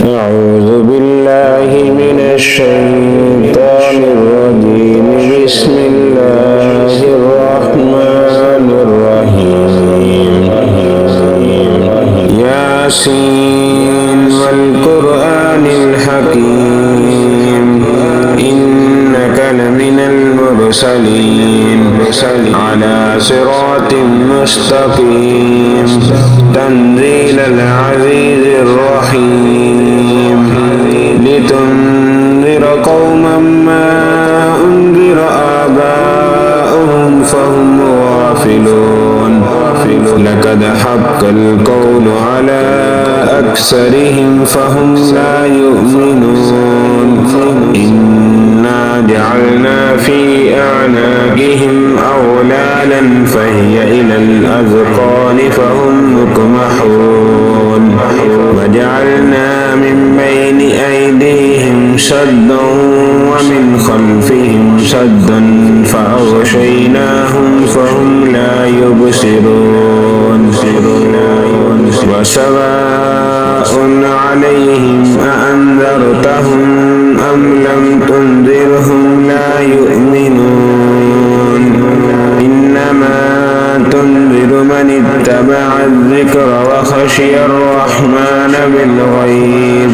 أعوذ بالله من الشيطان الرجيم. بسم الله الرحمن الرحيم. ياسين والقرآن الحكيم إنك لمن المرسلين على صراط مستقيم تنزيل العزيز الرحيم لتنذر قوما ما أنذر آباؤهم فهم غافلون. لقد حق القول على أكثرهم فهم لا يؤمنون. إنا جعلنا في أعناقهم أغلالا فهي إلى الأذقان فهم مقمحون. وجعلنا من بين أيديهم سدا ومن خلفهم سدا فأغشيناهم فهم لا يبصرون. وسواء عليهم أأنذرتهم أم لم تنذرهم لا يؤمنون. إنما تنذر من اتبع الذكر وخشي الرحمن بالغيب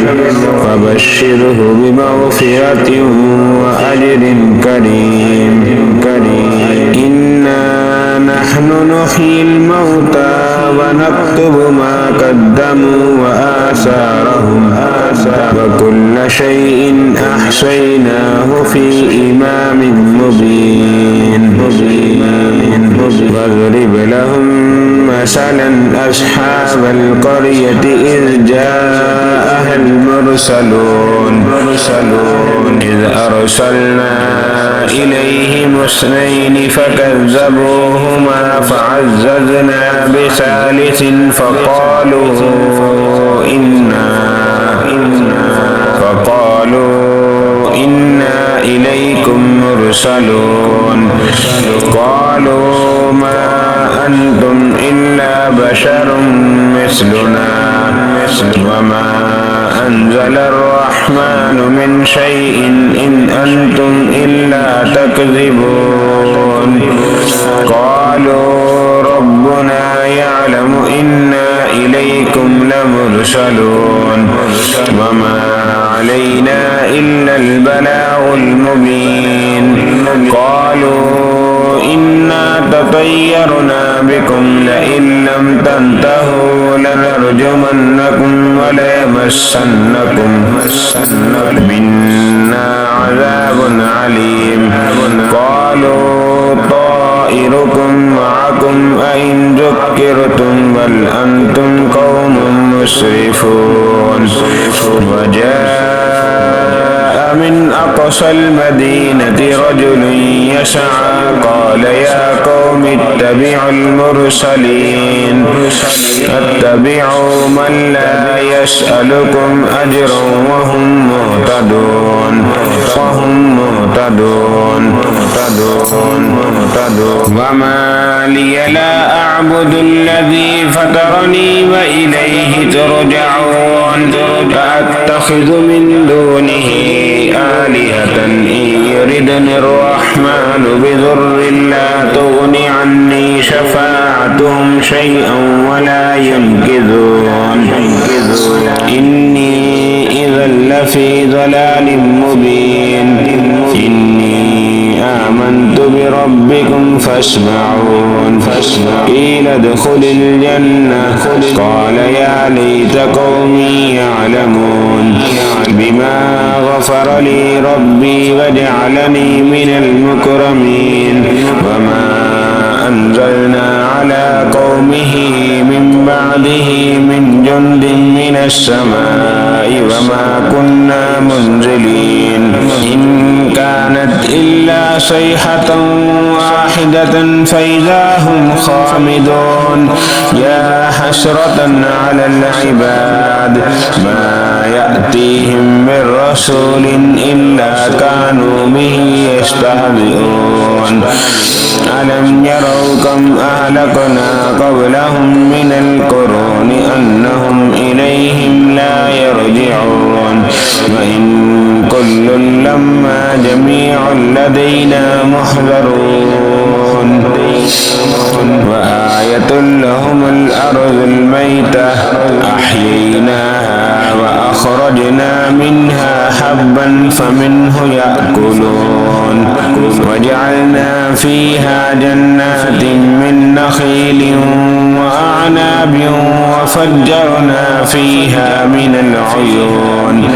فبشره بمغفرة وأجر كريم. إنا نحن نحيي الموتى ونكتب ما قدموا وآثارهم وكل شيء أحصيناه في إمام مبين. واضرب لهم مثلا أصحاب القرية إذ جاءها المرسلون إذ أرسلنا إليهم اثنين فكذبوهما فعززنا بثالث فقالوا إنا إليكم مرسلون. قالوا ما أنتم إلا بشر مثلنا وما أنزل الرحمن من شيء إن أنتم إلا تكذبون. قالوا ربنا يعلم إنا إليكم لمرسلون وما علينا إلا البلاغ المبين. قالوا إنا تطيرنا بكم لئن لم تنتهوا لنرجمنكم وليمسنكم منا عذاب عليم. قالوا طائركم معكم أئن ذكرتم بل أنتم قوم مسرفون. وجاء من أقصى المدينة رجل يسعى قال يا قوم اتبعوا المرسلين اتبعوا من لا يسألكم أجرا وهم مهتدون. وما لي لا أعبد الذي فطرني وإليه ترجعون. فأتخذ من دونه آلهة إن يردني الرحمن بضر لا تغن عني شفاعتهم شيئا ولا ينقذون. إني إذا لفي ضلال مبين. إني آمنت بربكم فاسمعون. قيل ادخل الجنة قال يا ليت قومي يعلمون بما غفر لي ربي وجعلني من المكرمين. وما أنزلنا على قومه من بعده من جند من السماء وما كنا منزلين. إن كانت إلا صيحة واحدة فإذا هم خامدون. يا حسرة على العباد ما يأتيهم من رسول إلا كانوا به يستهزئون ألم يروا كم أهلكنا قبلهم من القرون أنهم إليهم لا يرجعون وإن كل لما جميع لدينا محضرون وآية لهم الأرض الميتة أحييناها وأخرجنا منها حبا فمنه يأكلون وجعلنا فيها جنات من نخيل وأعناب وفجرنا فيها من العيون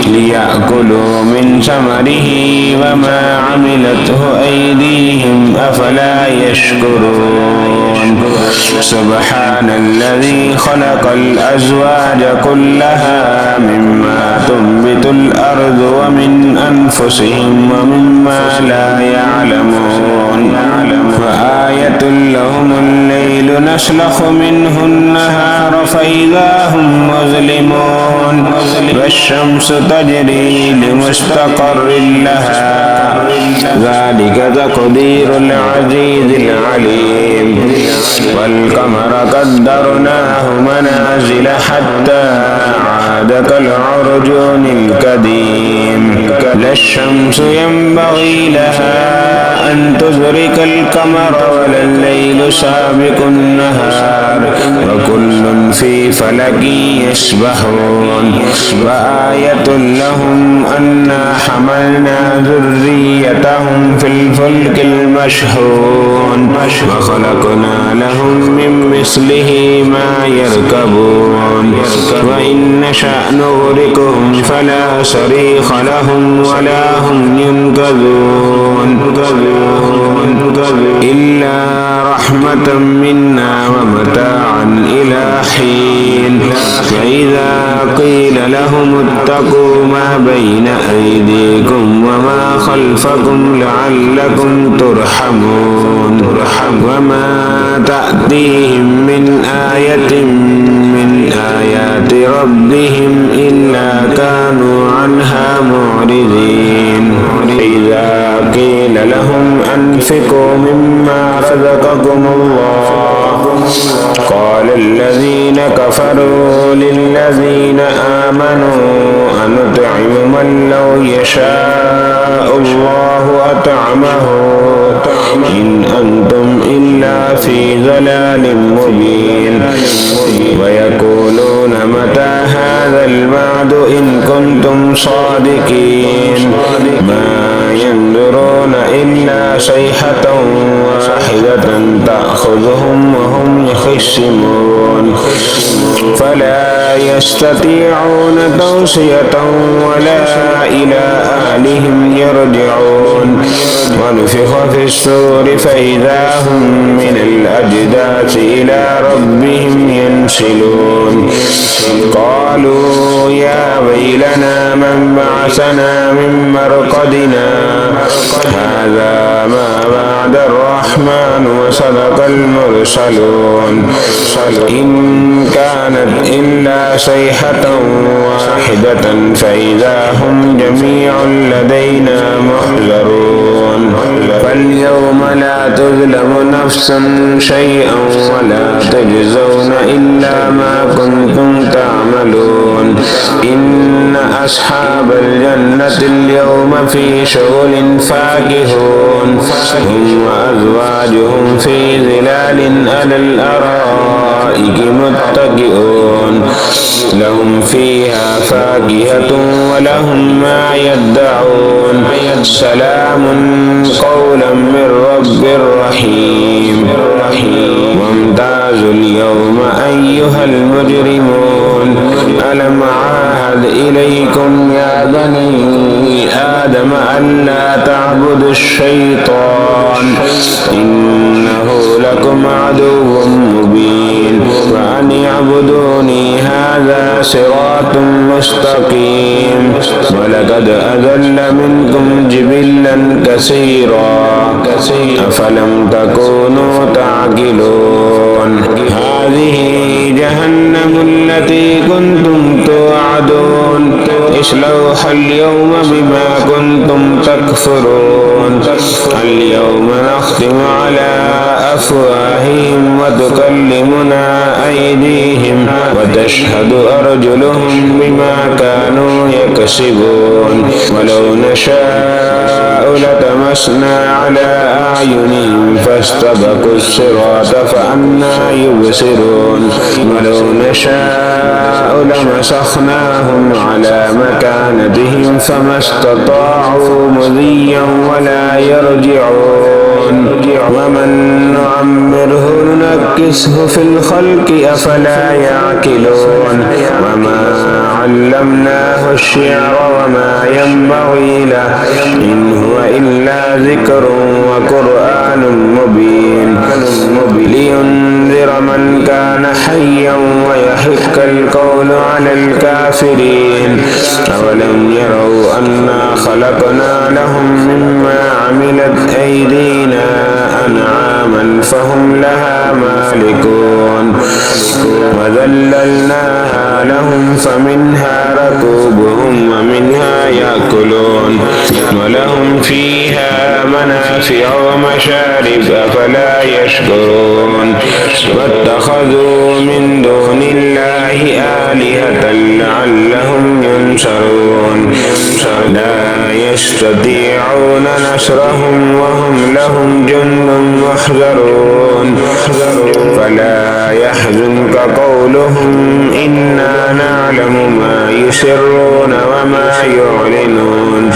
ليأكلوا من ثمره وما عملته أيديهم أفلا يشكرون سبحان الذي خلق الأزواج كلها مما تنبت الأرض ومن أنفسهم ومما لا يعلمون وآية لهم الليل نسلخ منه النهار فإذا هم مظلمون والشمس تجري لمستقر لها ذلك تقدير العزيز العليم والقمر قدرناه منازل حتى عاد كالعرجون القديم لا الشمس ينبغي لها أن تدرك القمر ولا الليل سابق النهار وكل في فلك يسبحون وآية لهم أنا حملنا ذريتهم في الفلك المشحون وخلقنا لهم من مثله ما يركبون وإن نشأ نغرقهم فلا صريخ لهم ولا هم ينقذون إلا رحمة منا ومتاعا إلى حين فإذا قيل لهم اتقوا ما بين أيديكم وما خلفكم لعلكم ترحمون وما تأتيهم من آية من آيات ربهم إلا كانوا عنها معرضين إذا قيل لهم أنفقوا مما رزقكم الله قال الذين كفروا للذين آمنوا أنطعم من لو يشاء الله أطعمه إن أنتم إلا في ضلال مبين ويقولون متى هذا الوعد إن كنتم صادقين ما ينظرون إلا صيحة واحدة تأخذهم وهم يخصمون فلا يستطيعون توصية ولا إلى أهلهم يرجعون ونفخ في الصور فإذا هم من الأجداث إلى ربهم ينسلون قالوا يا ويلنا من بعثنا من مرقدنا هذا ما وعد الرحمن وصدق المرسلون إن كانت إلا صيحة واحدة فإذا هم جميع لدينا محضرون فاليوم لا تظلم نفس شيئا ولا تجزون إلا ما كنتم تعملون إن أصحاب الجنة اليوم في شغل فاكهون هم وأزواجهم في ظلال على الأرائك متكئون لهم فيها فاكهة ولهم ما يدعون سلام قولا من رب رحيم وامتازوا اليوم أيها المجرمون ألم عاهد إليكم يا بني آدم ألا تعبدوا الشيطان إنه لكم عدو مبين وأن اعبدوني هذا صراط مستقيم ولقد أضل منكم جبلا كثيرا أفلم تكونوا تعقلون هذه جهنم التي كنتم توعدون اصلوها اليوم بما كنتم تكفرون اليوم نختم على أفواههم وتكلمنا أيديهم وتشهد أرجلهم بما كانوا يكسبون ولو نشاء لطمسنا على أعينهم فاستبقوا الصراط فأنى يبصرون ولو نشاء لمسخناهم على مكانتهم فما استطاعوا مضيا ولا يرجعون ومن نعمره ننكسه في الخلق أفلا يعقلون وما علمناه الشعر وما ينبغي له إن هو إلا ذكر وقرآن مبين لينذر من كان حيا ويحق القول على الكافرين أولم يروا أنا خلقنا لهم مما عملت أيدينا أنعاما فهم لها مالكون وذللناها لهم فمنها ركوبهم ومنها يأكلون ولهم فيها منافع ومشارب أفلا يشكرون واتخذوا من دون الله آلهة لعلهم ينصرون لا يستطيعون نصرهم وهم لهم جند محضرون فلا يحزنك قولهم إنا نعلم ما يسرون وما يعلنون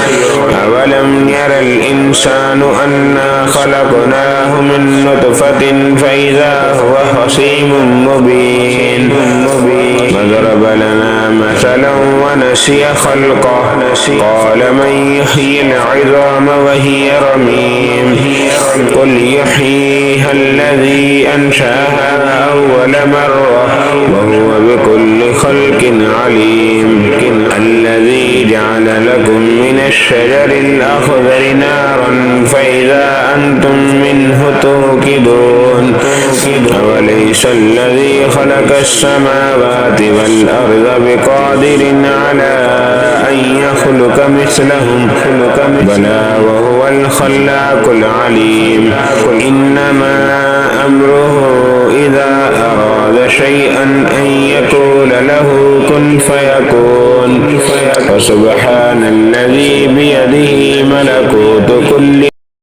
أولم ير الإنسان أنا خلقناه من نطفة فإذا هو خصيم مبين وضرب لنا مثلا ونسي خلقه قال من يحيي العظام وهي رميم قل يحييها الذي أنشأها أول مرة وهو بكل خلق عليم الذي جعل لكم من الشجر الأخضر نارا فإذا أنتم منه توقدون أوليس الذي خلق السماوات والأرض بقادر على أن يخلق مثلهم بلى وهو الخلاق العليم إنما أمره إذا أراد شيئا أن يقول له كن فيكون فسبحان الذي بيده ملكوت كل